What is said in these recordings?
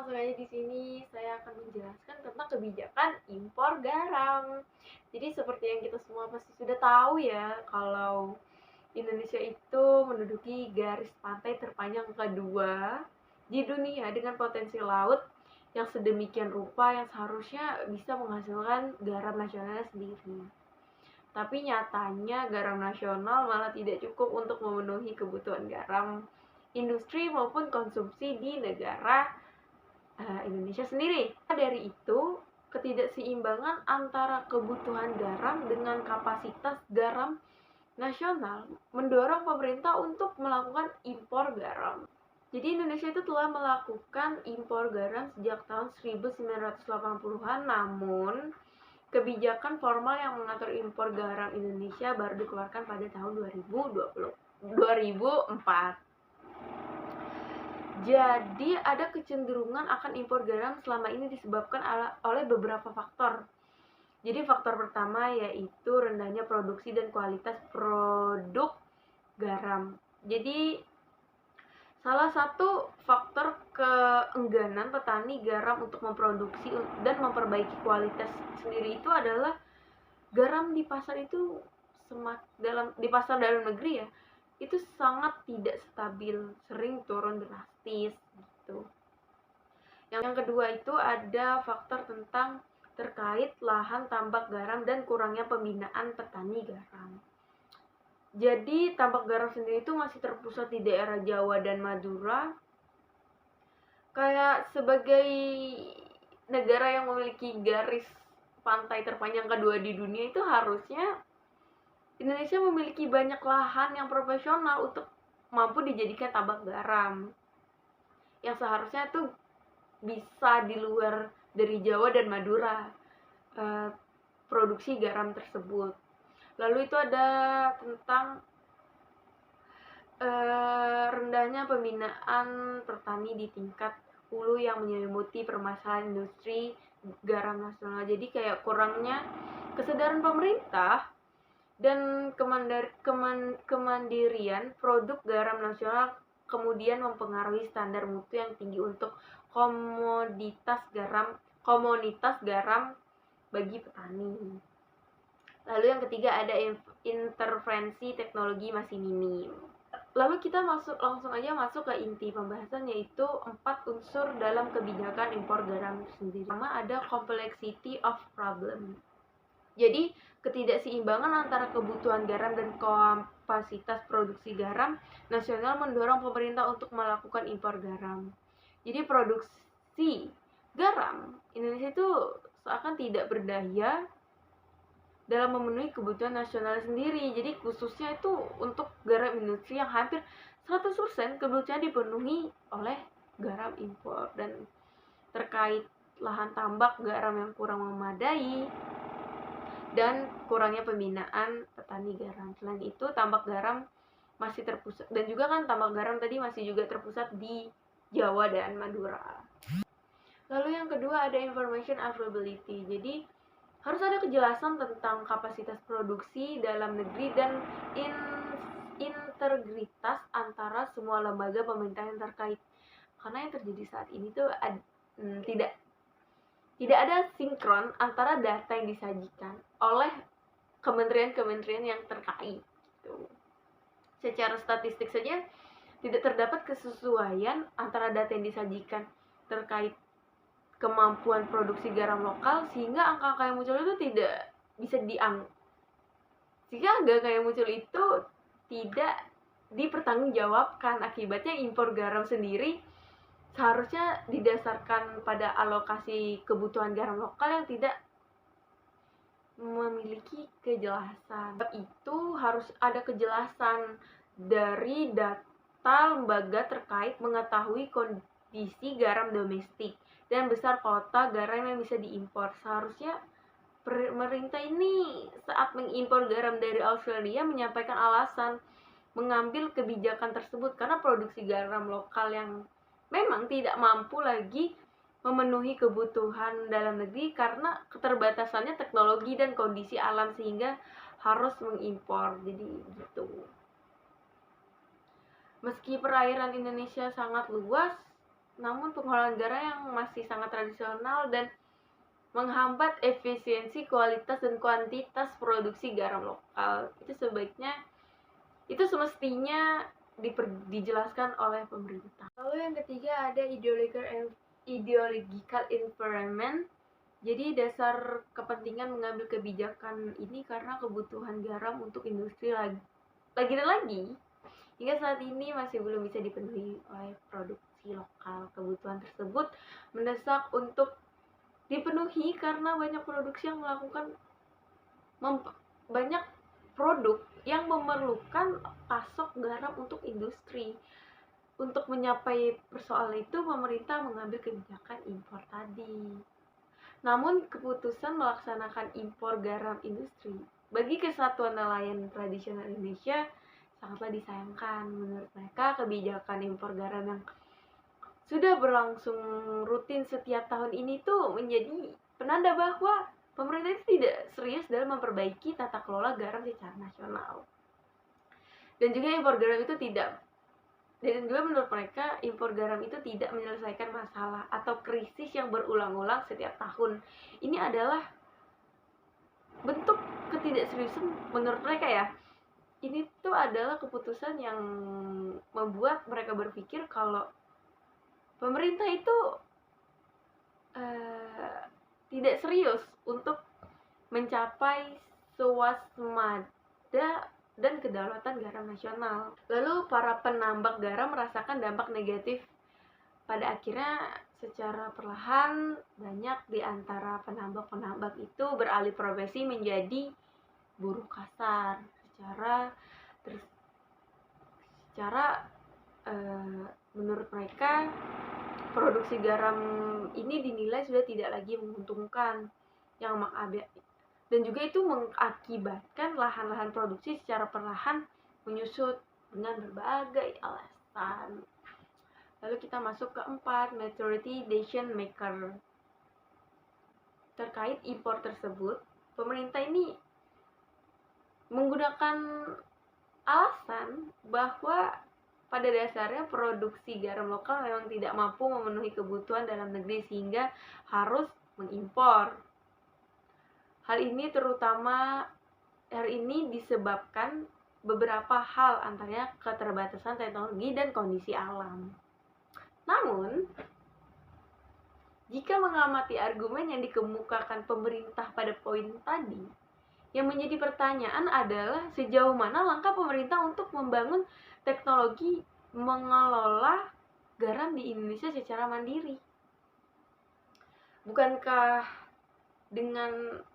langsung aja di sini saya akan menjelaskan tentang kebijakan impor garam. Jadi seperti yang kita semua pasti sudah tahu ya, kalau Indonesia itu menduduki garis pantai terpanjang kedua di dunia dengan potensi laut yang sedemikian rupa yang seharusnya bisa menghasilkan garam nasionalnya sendiri. Tapi nyatanya garam nasional malah tidak cukup untuk memenuhi kebutuhan garam industri maupun konsumsi di negara Indonesia sendiri. Dari itu, ketidakseimbangan antara kebutuhan garam dengan kapasitas garam nasional mendorong pemerintah untuk melakukan impor garam. Jadi Indonesia itu telah melakukan impor garam sejak tahun 1980-an, namun kebijakan formal yang mengatur impor garam Indonesia baru dikeluarkan pada tahun 2004. Jadi ada kecenderungan akan impor garam selama ini disebabkan oleh beberapa faktor. Jadi faktor pertama yaitu rendahnya produksi dan kualitas produk garam. Jadi salah satu faktor keengganan petani garam untuk memproduksi dan memperbaiki kualitas sendiri itu adalah garam di pasar itu di pasar dalam negeri ya, itu sangat tidak stabil, sering turun drastis gitu. Yang kedua itu ada faktor tentang terkait lahan tambak garam dan kurangnya pembinaan petani garam. Jadi tambak garam sendiri itu masih terpusat di daerah Jawa dan Madura. Kayak sebagai negara yang memiliki garis pantai terpanjang kedua di dunia, itu harusnya Indonesia memiliki banyak lahan yang profesional untuk mampu dijadikan tambak garam. Yang seharusnya tuh bisa di luar dari Jawa dan Madura produksi garam tersebut. Lalu itu ada tentang rendahnya pembinaan petani di tingkat hulu yang menyelimuti permasalahan industri garam nasional. Jadi kayak kurangnya kesadaran pemerintah dan kemandirian produk garam nasional kemudian mempengaruhi standar mutu yang tinggi untuk komunitas garam bagi petani. Lalu yang ketiga ada intervensi teknologi masih minim. Lalu kita langsung aja masuk ke inti pembahasan, yaitu 4 unsur dalam kebijakan impor garam sendiri. Pertama ada complexity of problem. Jadi ketidakseimbangan antara kebutuhan garam dan kapasitas produksi garam nasional mendorong pemerintah untuk melakukan impor garam. Jadi produksi garam Indonesia itu seakan tidak berdaya dalam memenuhi kebutuhan nasional sendiri. Jadi khususnya itu untuk garam industri yang hampir 100% kebutuhan dipenuhi oleh garam impor. Dan terkait lahan tambak garam yang kurang memadai dan kurangnya pembinaan petani garam. Selain itu tambak garam masih terpusat, dan juga kan tambak garam tadi masih juga terpusat di Jawa dan Madura. Lalu yang kedua ada information availability. Jadi harus ada kejelasan tentang kapasitas produksi dalam negeri dan integritas antara semua lembaga pemerintah yang terkait. Karena yang terjadi saat ini tuh tidak ada sinkron antara data yang disajikan oleh kementerian-kementerian yang terkait. Secara statistik saja tidak terdapat kesesuaian antara data yang disajikan terkait kemampuan produksi garam lokal, sehingga angka-angka yang muncul itu tidak bisa sehingga angka yang muncul itu tidak dipertanggungjawabkan. Akibatnya impor garam sendiri seharusnya didasarkan pada alokasi kebutuhan garam lokal yang tidak memiliki kejelasan. Sebab itu harus ada kejelasan dari data lembaga terkait mengetahui kondisi garam domestik dan besar kota garam yang bisa diimpor. Seharusnya pemerintah ini saat mengimpor garam dari Australia menyampaikan alasan mengambil kebijakan tersebut karena produksi garam lokal yang memang tidak mampu lagi memenuhi kebutuhan dalam negeri karena keterbatasannya teknologi dan kondisi alam, sehingga harus mengimpor. Jadi gitu. Meski perairan Indonesia sangat luas, namun pengelolaan garam yang masih sangat tradisional dan menghambat efisiensi, kualitas, dan kuantitas produksi garam lokal. Itu semestinya dijelaskan oleh pemerintah. Lalu yang ketiga ada ideological environment. Jadi dasar kepentingan mengambil kebijakan ini karena kebutuhan garam untuk industri lagi dan lagi hingga saat ini masih belum bisa dipenuhi oleh produksi lokal. Kebutuhan tersebut mendesak untuk dipenuhi karena banyak banyak produk yang memerlukan pasok garam untuk industri. Untuk menyapai persoalan itu, pemerintah mengambil kebijakan impor tadi. Namun, keputusan melaksanakan impor garam industri bagi kesatuan nelayan tradisional Indonesia sangatlah disayangkan. Menurut mereka, kebijakan impor garam yang sudah berlangsung rutin setiap tahun ini tuh menjadi penanda bahwa pemerintah itu tidak serius dalam memperbaiki tata kelola garam secara nasional. Dan juga menurut mereka impor garam itu tidak menyelesaikan masalah atau krisis yang berulang-ulang setiap tahun. Ini adalah bentuk ketidakseriusan menurut mereka ya. Ini tuh adalah keputusan yang membuat mereka berpikir kalau pemerintah itu tidak serius untuk mencapai swasembada dan kedaulatan garam nasional. Lalu para penambak garam merasakan dampak negatif. Pada akhirnya secara perlahan banyak di antara penambak itu beralih profesi menjadi buruh kasar. Menurut mereka produksi garam ini dinilai sudah tidak lagi menguntungkan dan juga itu mengakibatkan lahan-lahan produksi secara perlahan menyusut dengan berbagai alasan. Lalu kita masuk ke 4, majority decision maker. Terkait impor tersebut, pemerintah ini menggunakan alasan bahwa pada dasarnya produksi garam lokal memang tidak mampu memenuhi kebutuhan dalam negeri sehingga harus mengimpor. Hal ini disebabkan beberapa hal, antaranya keterbatasan teknologi dan kondisi alam. Namun, jika mengamati argumen yang dikemukakan pemerintah pada poin tadi, yang menjadi pertanyaan adalah sejauh mana langkah pemerintah untuk membangun teknologi mengelola garam di Indonesia secara mandiri. Bukankah dengan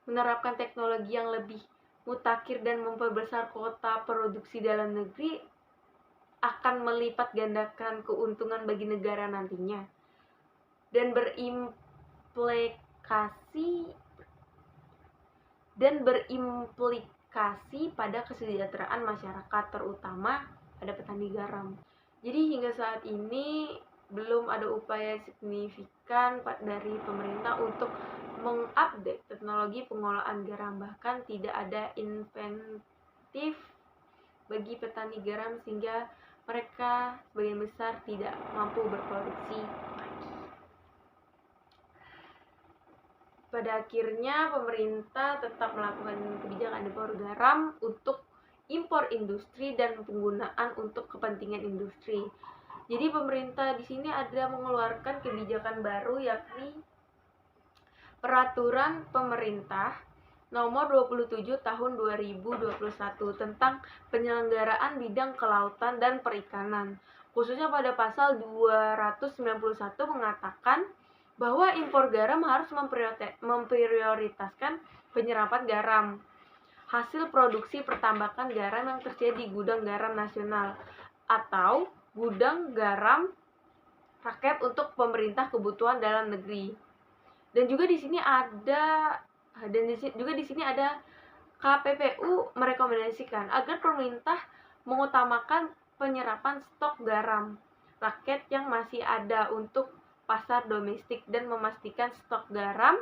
menerapkan teknologi yang lebih mutakhir dan memperbesar kuota produksi dalam negeri akan melipat gandakan keuntungan bagi negara nantinya dan berimplikasi pada kesejahteraan masyarakat, terutama pada petani garam. Jadi hingga saat ini belum ada upaya signifikan dari pemerintah untuk mengupdate teknologi pengolahan garam, bahkan tidak ada insentif bagi petani garam sehingga mereka sebagian besar tidak mampu berproduksi lagi. Pada akhirnya pemerintah tetap melakukan kebijakan impor garam untuk impor industri dan penggunaan untuk kepentingan industri. Jadi pemerintah di sini ada mengeluarkan kebijakan baru, yakni Peraturan Pemerintah Nomor 27 Tahun 2021 tentang penyelenggaraan bidang kelautan dan perikanan. Khususnya pada pasal 291 mengatakan bahwa impor garam harus memprioritaskan penyerapan garam hasil produksi pertambakan garam yang tersedia di gudang garam nasional atau gudang garam rakyat untuk pemerintah kebutuhan dalam negeri. Dan juga di sini ada KPPU merekomendasikan agar pemerintah mengutamakan penyerapan stok garam rakyat yang masih ada untuk pasar domestik dan memastikan stok garam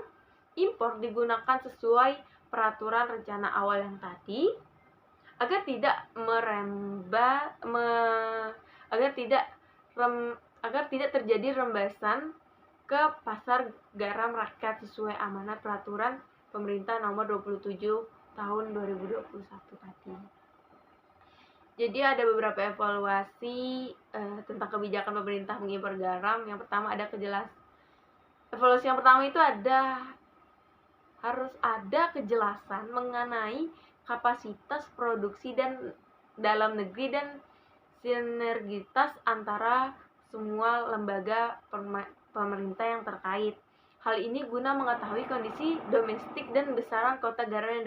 impor digunakan sesuai peraturan rencana awal yang tadi agar tidak agar tidak terjadi rembesan ke pasar garam rakyat sesuai amanat peraturan pemerintah nomor 27 tahun 2021 tadi. Jadi ada beberapa evaluasi tentang kebijakan pemerintah mengimpor garam. Yang pertama ada evaluasi yang pertama itu harus ada kejelasan mengenai kapasitas produksi dan dalam negeri dan sinergitas antara semua lembaga pemerintah yang terkait. Hal ini guna mengetahui kondisi domestik dan besaran kuota garam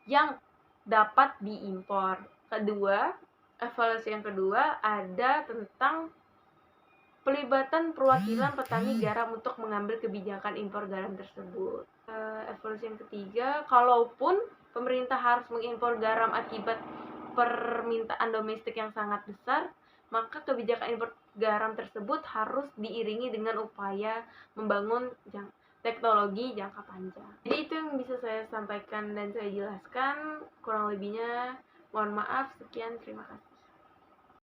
yang dapat diimpor. Evaluasi yang kedua ada tentang pelibatan perwakilan petani garam untuk mengambil kebijakan impor garam tersebut. Evaluasi yang ketiga, kalaupun pemerintah harus mengimpor garam akibat permintaan domestik yang sangat besar, maka kebijakan impor garam tersebut harus diiringi dengan upaya membangun teknologi jangka panjang. Jadi itu yang bisa saya sampaikan dan saya jelaskan. Kurang lebihnya mohon maaf. Sekian, terima kasih.